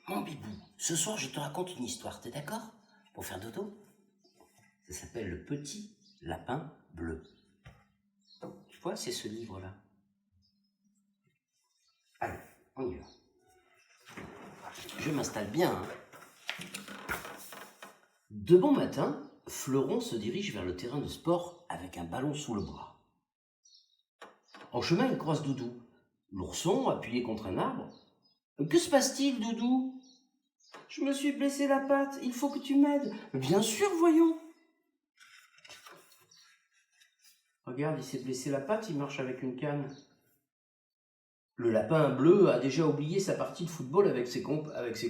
Mon bibou, ce soir je te raconte une histoire, t'es d'accord? Pour faire dodo? Ça s'appelle Le Petit Lapin Bleu. Tu vois, c'est ce livre-là. Allez, on y va. Je m'installe bien. De bon matin, Fleuron se dirige vers le terrain de sport avec un ballon sous le bras. En chemin, il croise Doudou. L'ourson, appuyé contre un arbre. « Que se passe-t-il, Doudou ?»« Je me suis blessé la patte, il faut que tu m'aides. »« Bien sûr, voyons. » Regarde, il s'est blessé la patte, il marche avec une canne. Le lapin bleu a déjà oublié sa partie de football avec ses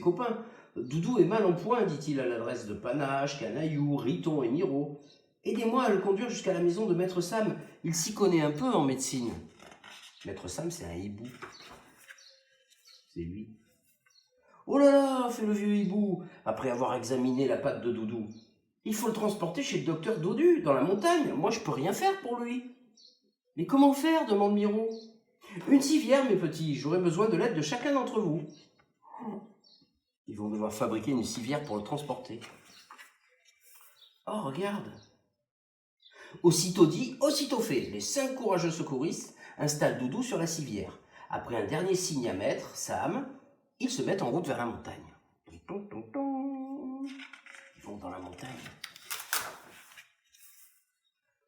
copains. Doudou est mal en point, dit-il à l'adresse de Panache, Canaillou, Riton et Miro. Aidez-moi à le conduire jusqu'à la maison de Maître Sam. Il s'y connaît un peu en médecine. Maître Sam, c'est un hibou. C'est lui. Oh là là, fait le vieux hibou, après avoir examiné la patte de Doudou. Il faut le transporter chez le docteur Dodu, dans la montagne. Moi, je peux rien faire pour lui. Mais comment faire, demande Miro. Une civière, mes petits, j'aurai besoin de l'aide de chacun d'entre vous. Ils vont devoir fabriquer une civière pour le transporter. Oh, regarde. Aussitôt dit, aussitôt fait. Les 5 courageux secouristes installent Doudou sur la civière. Après un dernier signe à Maître Sam, ils se mettent en route vers la montagne. Ils vont dans la montagne.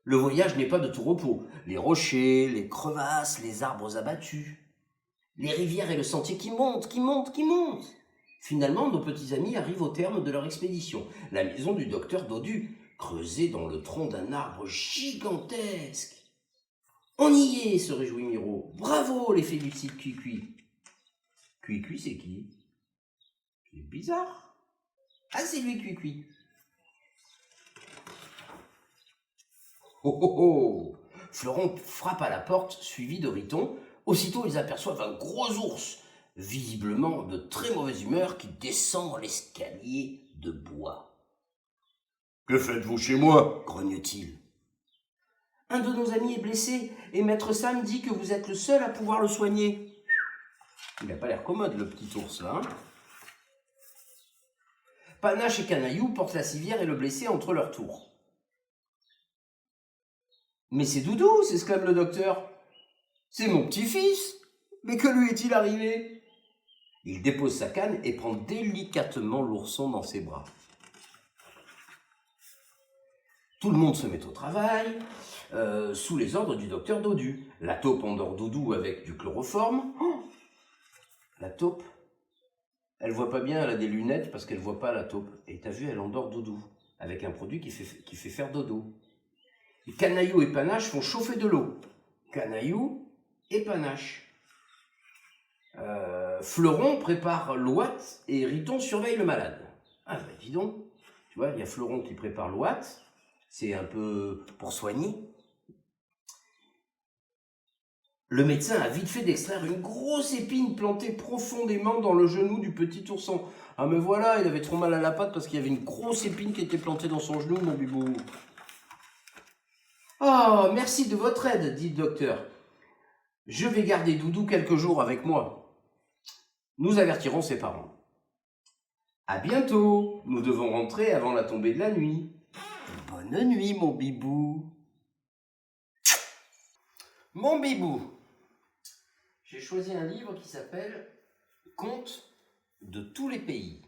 Le voyage n'est pas de tout repos. Les rochers, les crevasses, les arbres abattus, les rivières et le sentier qui montent. Finalement, nos petits amis arrivent au terme de leur expédition. La maison du docteur Dodu, creusée dans le tronc d'un arbre gigantesque. On y est, se réjouit Miro. Bravo, les félicite Cuicui. Cuicui, c'est qui? C'est bizarre. Ah, c'est lui, Cuicui. Oh oh oh! Fleuron frappe à la porte, suivi de Riton. Aussitôt, ils aperçoivent un gros ours, visiblement de très mauvaise humeur, qui descend l'escalier de bois. « Que faites-vous chez moi ?» grogne-t-il. « Un de nos amis est blessé, et Maître Sam dit que vous êtes le seul à pouvoir le soigner. » Il n'a pas l'air commode, le petit ours, là. Panache et Canaillou portent la civière et le blessé entre leurs tours. « Mais c'est Doudou !» s'exclame le docteur. « C'est mon petit-fils. Mais que lui est-il arrivé ?» Il dépose sa canne et prend délicatement l'ourson dans ses bras. Tout le monde se met au travail, sous les ordres du docteur Dodu. La taupe endort Doudou avec du chloroforme. Oh, la taupe, elle voit pas bien, elle a des lunettes parce qu'elle voit pas la taupe. Et t'as vu, elle endort Doudou avec un produit qui fait faire dodo. Et Canaillou et Panache font chauffer de l'eau. Canaillou et Panache. Fleuron prépare l'ouate et Riton surveille le malade. Ah ben dis donc, tu vois, il y a Fleuron qui prépare l'ouate, c'est un peu pour soigner. Le médecin a vite fait d'extraire une grosse épine plantée profondément dans le genou du petit ourson. Ah mais voilà, il avait trop mal à la patte parce qu'il y avait une grosse épine qui était plantée dans son genou, mon bibou. Oh, merci de votre aide, dit le docteur. Je vais garder Doudou quelques jours avec moi. Nous avertirons ses parents. À bientôt, nous devons rentrer avant la tombée de la nuit. Bonne nuit, mon bibou. Mon bibou. J'ai choisi un livre qui s'appelle Contes de tous les pays.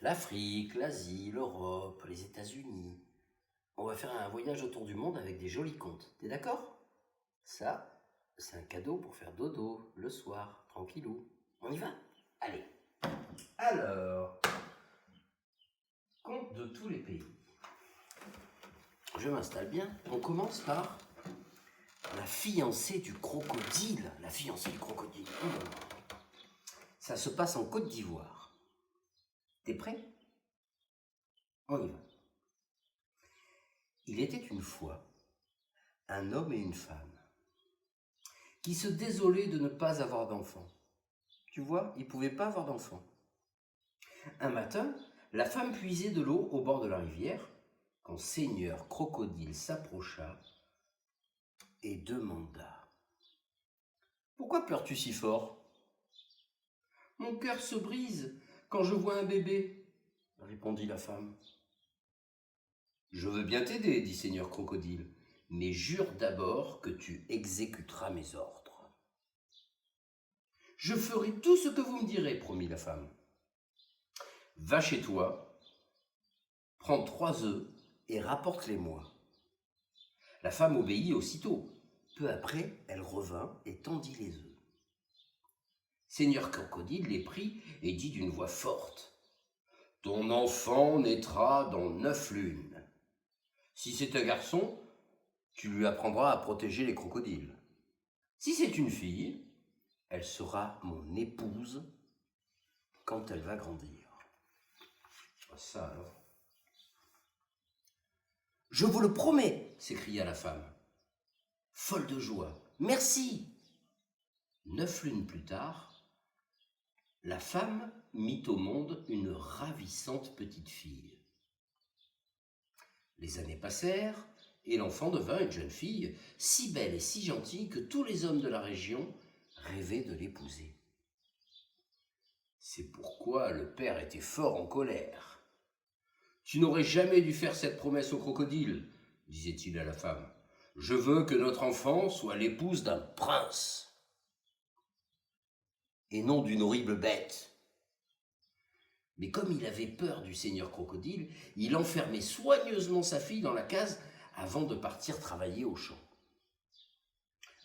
L'Afrique, l'Asie, l'Europe, les États-Unis. On va faire un voyage autour du monde avec des jolis contes. T'es d'accord? Ça, c'est un cadeau pour faire dodo le soir, tranquillou. On y va? Allez. Alors, contes de tous les pays. Je m'installe bien. On commence par la fiancée du crocodile. La fiancée du crocodile. Ça se passe en Côte d'Ivoire. T'es prêt? On y va. Il était une fois un homme et une femme qui se désolaient de ne pas avoir d'enfant. Tu vois, ils ne pouvaient pas avoir d'enfant. Un matin, la femme puisait de l'eau au bord de la rivière quand Seigneur Crocodile s'approcha et demanda « Pourquoi pleures-tu si fort ?»« Mon cœur se brise quand je vois un bébé, répondit la femme. Je veux bien t'aider, dit Seigneur Crocodile, mais jure d'abord que tu exécuteras mes ordres. Je ferai tout ce que vous me direz, promit la femme. Va chez toi, prends 3 œufs et rapporte-les-moi. La femme obéit aussitôt. Peu après, elle revint et tendit les œufs. Seigneur Crocodile les prit et dit d'une voix forte, « Ton enfant naîtra dans 9 lunes. Si c'est un garçon, tu lui apprendras à protéger les crocodiles. Si c'est une fille, elle sera mon épouse quand elle va grandir. » Ça alors. « Je vous le promets, s'écria la femme, folle de joie. Merci. 9 lunes plus tard, la femme mit au monde une ravissante petite fille. Les années passèrent et l'enfant devint une jeune fille, si belle et si gentille que tous les hommes de la région rêvaient de l'épouser. C'est pourquoi le père était fort en colère. « Tu n'aurais jamais dû faire cette promesse au crocodile, disait-il à la femme. Je veux que notre enfant soit l'épouse d'un prince et non d'une horrible bête. » Mais comme il avait peur du seigneur Crocodile, il enfermait soigneusement sa fille dans la case avant de partir travailler au champ.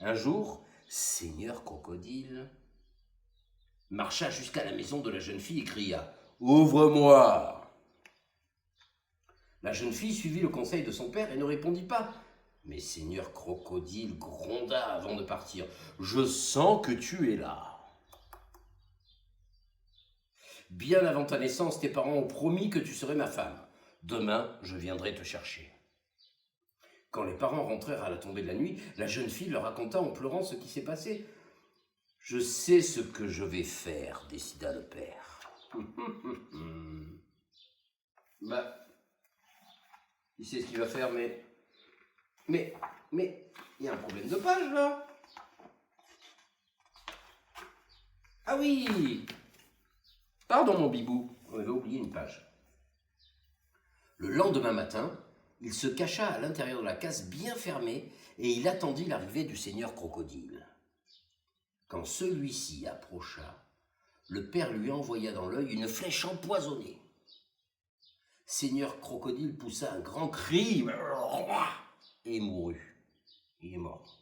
Un jour, Seigneur Crocodile marcha jusqu'à la maison de la jeune fille et cria « Ouvre-moi !» La jeune fille suivit le conseil de son père et ne répondit pas. Mais Seigneur Crocodile gronda avant de partir « Je sens que tu es là. Bien avant ta naissance, tes parents ont promis que tu serais ma femme. Demain, je viendrai te chercher. » Quand les parents rentrèrent à la tombée de la nuit, la jeune fille leur raconta en pleurant ce qui s'est passé. « Je sais ce que je vais faire, décida le père. Il sait ce qu'il va faire, mais, il y a un problème de page, là. Ah oui! Pardon, mon bibou, on avait oublié une page. Le lendemain matin, il se cacha à l'intérieur de la case bien fermée et il attendit l'arrivée du seigneur Crocodile. Quand celui-ci approcha, le père lui envoya dans l'œil une flèche empoisonnée. Seigneur Crocodile poussa un grand cri et mourut. Il est mort.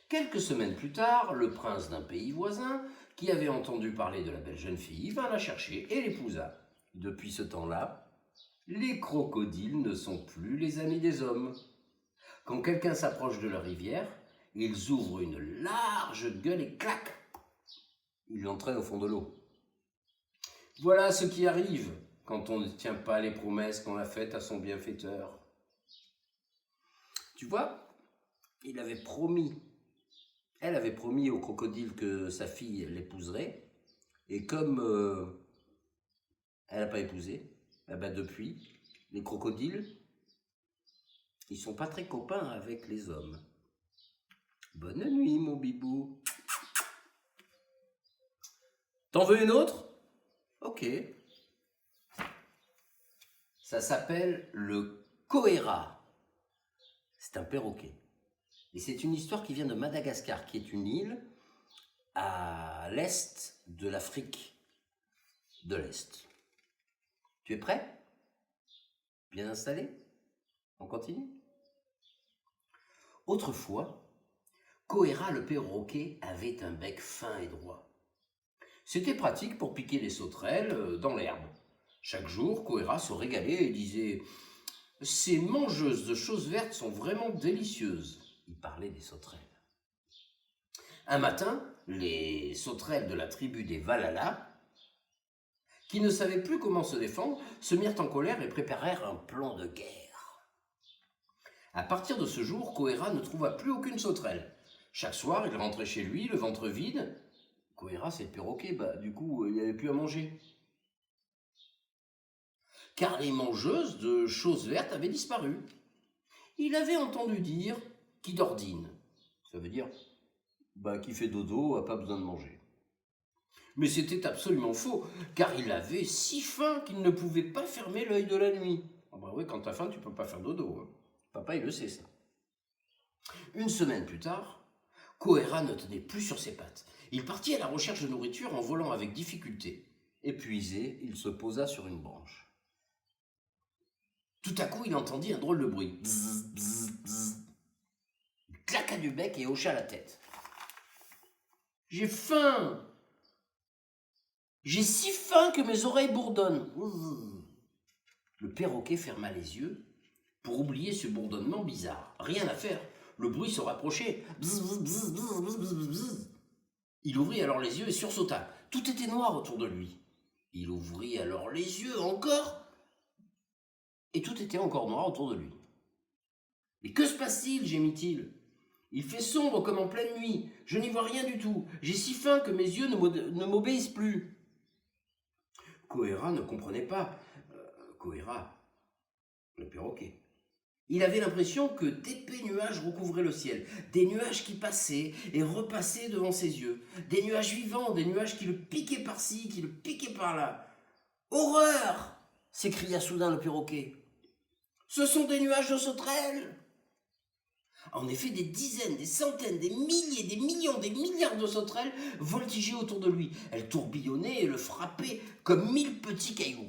Quelques semaines plus tard, le prince d'un pays voisin, qui avait entendu parler de la belle jeune fille, vint la chercher et l'épousa. Depuis ce temps-là, les crocodiles ne sont plus les amis des hommes. Quand quelqu'un s'approche de leur rivière, ils ouvrent une large gueule et clac, ils l'entraînent au fond de l'eau. Voilà ce qui arrive quand on ne tient pas les promesses qu'on a faites à son bienfaiteur. Tu vois, elle avait promis au crocodile que sa fille l'épouserait, et comme elle n'a pas épousé, depuis, les crocodiles, ils sont pas très copains avec les hommes. Bonne nuit, mon bibou. T'en veux une autre? Ok. Ça s'appelle le Koera. C'est un perroquet. Et c'est une histoire qui vient de Madagascar, qui est une île à l'est de l'Afrique de l'Est. Tu es prêt? Bien installé? On continue? Autrefois, Koera le perroquet avait un bec fin et droit. C'était pratique pour piquer les sauterelles dans l'herbe. Chaque jour, Koera se régalait et disait « Ces mangeuses de choses vertes sont vraiment délicieuses. » Il parlait des sauterelles. Un matin, les sauterelles de la tribu des Valala, qui ne savaient plus comment se défendre, se mirent en colère et préparèrent un plan de guerre. À partir de ce jour, Koera ne trouva plus aucune sauterelle. Chaque soir, il rentrait chez lui, le ventre vide. Koera, c'est le perroquet, du coup, il n'y avait plus à manger. Car les mangeuses de choses vertes avaient disparu. Il avait entendu dire « qui d'ordine ». Ça veut dire qui fait dodo, n'a pas besoin de manger. Mais c'était absolument faux, car il avait si faim qu'il ne pouvait pas fermer l'œil de la nuit. Ah bah oui, quand t'as faim, tu peux pas faire dodo. Hein. Papa, il le sait ça. Une semaine plus tard, Koera ne tenait plus sur ses pattes. Il partit à la recherche de nourriture en volant avec difficulté. Épuisé, il se posa sur une branche. Tout à coup, il entendit un drôle de bruit. Bzz, bzz, bzz. Il claqua du bec et hocha la tête. « J'ai faim ! J'ai si faim que mes oreilles bourdonnent. » Le perroquet ferma les yeux pour oublier ce bourdonnement bizarre. Rien à faire, le bruit se rapprochait. Bzz, bzz, bzz, bzz, bzz, bzz. Il ouvrit alors les yeux et sursauta. Tout était noir autour de lui. Il ouvrit alors les yeux encore, et tout était encore noir autour de lui. « Mais que se passe-t-il » gémit-il. « Il fait sombre comme en pleine nuit. Je n'y vois rien du tout. J'ai si faim que mes yeux ne m'obéissent plus. » Koera ne comprenait pas. Koera, le perroquet. Il avait l'impression que d'épais nuages recouvraient le ciel, des nuages qui passaient et repassaient devant ses yeux, des nuages vivants, des nuages qui le piquaient par-ci, qui le piquaient par-là. « Horreur !» s'écria soudain le perroquet. « Ce sont des nuages de sauterelles !» En effet, des dizaines, des centaines, des milliers, des millions, des milliards de sauterelles voltigeaient autour de lui. Elles tourbillonnaient et le frappaient comme 1000 petits cailloux.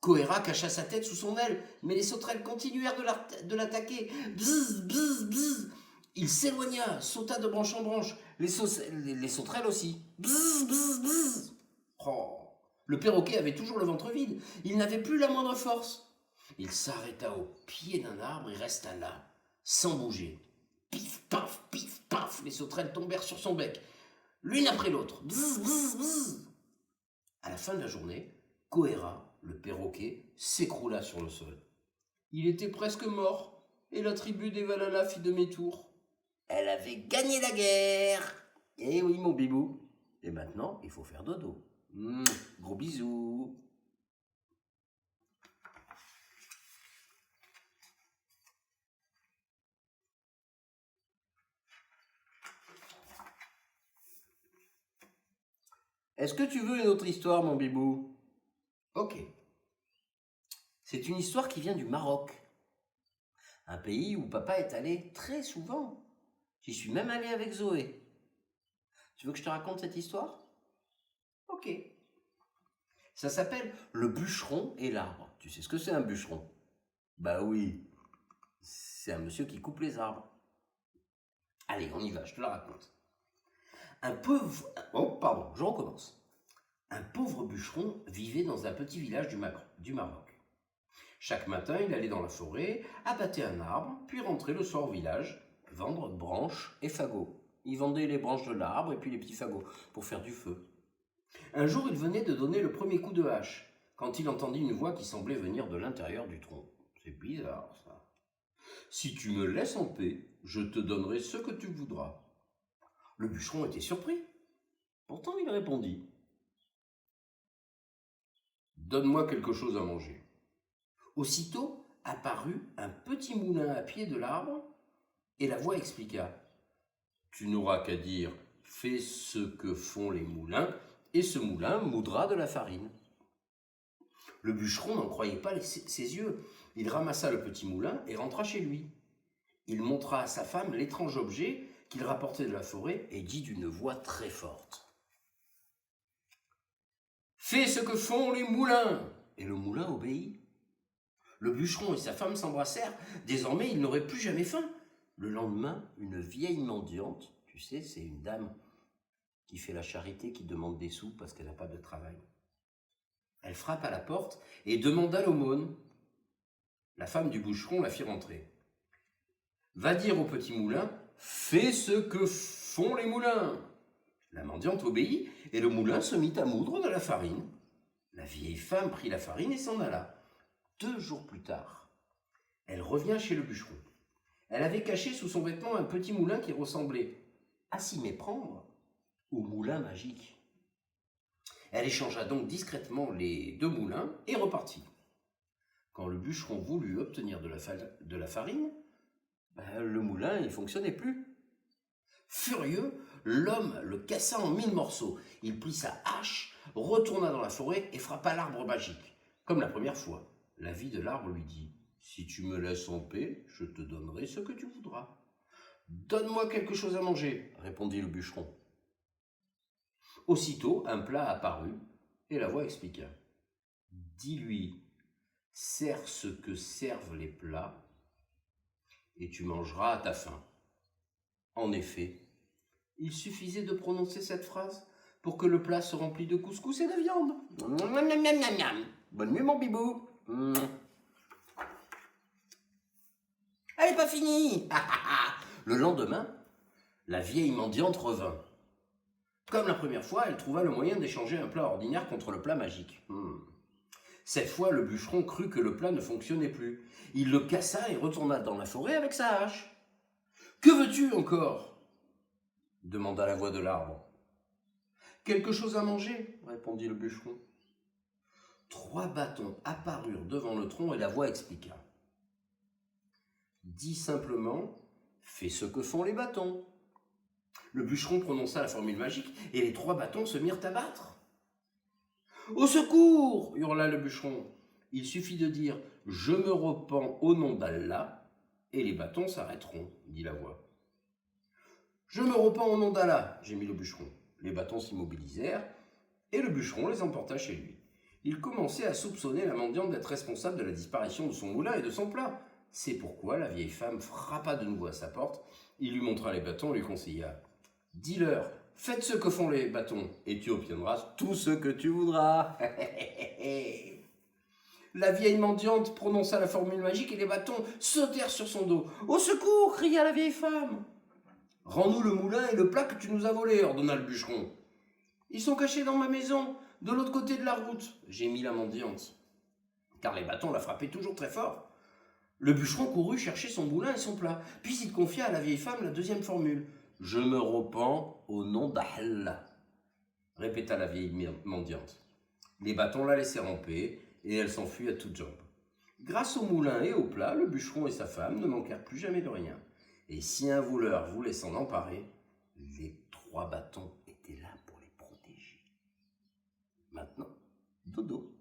Koera cacha sa tête sous son aile, mais les sauterelles continuèrent de l'attaquer. Bzz, bzz, bzz. Il s'éloigna, sauta de branche en branche. Les sauterelles aussi. Bzz, bzz, bzz. Oh. Le perroquet avait toujours le ventre vide. Il n'avait plus la moindre force. Il s'arrêta au pied d'un arbre et resta là, sans bouger. Pif, paf, les sauterelles tombèrent sur son bec, l'une après l'autre. Bzz, bzz, bzz. À la fin de la journée, Koera, le perroquet, s'écroula sur le sol. Il était presque mort, et la tribu des Valhalla fit demi-tour. Elle avait gagné la guerre. Eh oui, mon bibou. Et maintenant, il faut faire dodo. Gros bisous. Est-ce que tu veux une autre histoire, mon bibou? Ok. C'est une histoire qui vient du Maroc. Un pays où papa est allé très souvent. J'y suis même allé avec Zoé. Tu veux que je te raconte cette histoire? Ok. Ça s'appelle Le bûcheron et l'arbre. Tu sais ce que c'est un bûcheron? Bah oui. C'est un monsieur qui coupe les arbres. Allez, on y va, je te la raconte. Je recommence. Un pauvre bûcheron vivait dans un petit village du Maroc. Chaque matin, il allait dans la forêt, abattait un arbre, puis rentrait le soir au village, vendre branches et fagots. Il vendait les branches de l'arbre et puis les petits fagots pour faire du feu. Un jour, il venait de donner le premier coup de hache, quand il entendit une voix qui semblait venir de l'intérieur du tronc. C'est bizarre, ça. « Si tu me laisses en paix, je te donnerai ce que tu voudras. » Le bûcheron était surpris. Pourtant, il répondit. « Donne-moi quelque chose à manger. » Aussitôt apparut un petit moulin à pied de l'arbre, et la voix expliqua. « Tu n'auras qu'à dire « Fais ce que font les moulins » et ce moulin moudra de la farine. » Le bûcheron n'en croyait pas ses yeux. Il ramassa le petit moulin et rentra chez lui. Il montra à sa femme l'étrange objet qu'il rapportait de la forêt et dit d'une voix très forte. « Fais ce que font les moulins !» Et le moulin obéit. Le bûcheron et sa femme s'embrassèrent. Désormais, ils n'auraient plus jamais faim. Le lendemain, une vieille mendiante, tu sais, c'est une dame qui fait la charité, qui demande des sous parce qu'elle n'a pas de travail. Elle frappe à la porte et demanda l'aumône. La femme du bûcheron la fit rentrer. « Va dire au petit moulin, fais ce que font les moulins !» La mendiante obéit et le moulin se mit à moudre de la farine. La vieille femme prit la farine et s'en alla. 2 jours plus tard, elle revient chez le bûcheron. Elle avait caché sous son vêtement un petit moulin qui ressemblait, à s'y méprendre, au moulin magique. Elle échangea donc discrètement les 2 moulins et repartit. Quand le bûcheron voulut obtenir de la farine, le moulin ne fonctionnait plus. Furieux, l'homme le cassa en 1000 morceaux. Il prit sa hache, retourna dans la forêt et frappa l'arbre magique. Comme la première fois, la vie de l'arbre lui dit « Si tu me laisses en paix, je te donnerai ce que tu voudras. »« Donne-moi quelque chose à manger, répondit le bûcheron. Aussitôt, un plat apparut et la voix expliqua. « Dis-lui, sers ce que servent les plats et tu mangeras à ta faim. » En effet, il suffisait de prononcer cette phrase pour que le plat se remplît de couscous et de viande. Bonne nuit mon bibou. Elle n'est pas finie. Le lendemain, la vieille mendiante revint. Comme la première fois, elle trouva le moyen d'échanger un plat ordinaire contre le plat magique. Cette fois, le bûcheron crut que le plat ne fonctionnait plus. Il le cassa et retourna dans la forêt avec sa hache. « Que veux-tu encore ?» demanda la voix de l'arbre. « Quelque chose à manger, » répondit le bûcheron. 3 bâtons apparurent devant le tronc et la voix expliqua. « Dis simplement, fais ce que font les bâtons. » Le bûcheron prononça la formule magique et les 3 bâtons se mirent à battre. « Au secours !» hurla le bûcheron. Il suffit de dire « Je me repens au nom d'Allah » et les bâtons s'arrêteront, dit la voix. « Je me repens au nom d'Allah » gémit le bûcheron. Les bâtons s'immobilisèrent et le bûcheron les emporta chez lui. Il commençait à soupçonner la mendiante d'être responsable de la disparition de son moulin et de son plat. C'est pourquoi la vieille femme frappa de nouveau à sa porte. Il lui montra les bâtons et lui conseilla « Dis-leur, faites ce que font les bâtons et tu obtiendras tout ce que tu voudras. » La vieille mendiante prononça la formule magique et les bâtons sautèrent sur son dos. « Au secours !» cria la vieille femme. « Rends-nous le moulin et le plat que tu nous as volés, ordonna le bûcheron. « Ils sont cachés dans ma maison, de l'autre côté de la route, gémit la mendiante, car les bâtons la frappaient toujours très fort. Le bûcheron courut chercher son moulin et son plat, puis il confia à la vieille femme la deuxième formule. « Je me repens au nom d'Allah », répéta la vieille mendiante. Les bâtons la laissèrent en paix et elle s'enfuit à toutes jambes. Grâce au moulin et au plat, le bûcheron et sa femme ne manquèrent plus jamais de rien. Et si un voleur voulait s'en emparer, les 3 bâtons étaient là pour les protéger. Maintenant, dodo.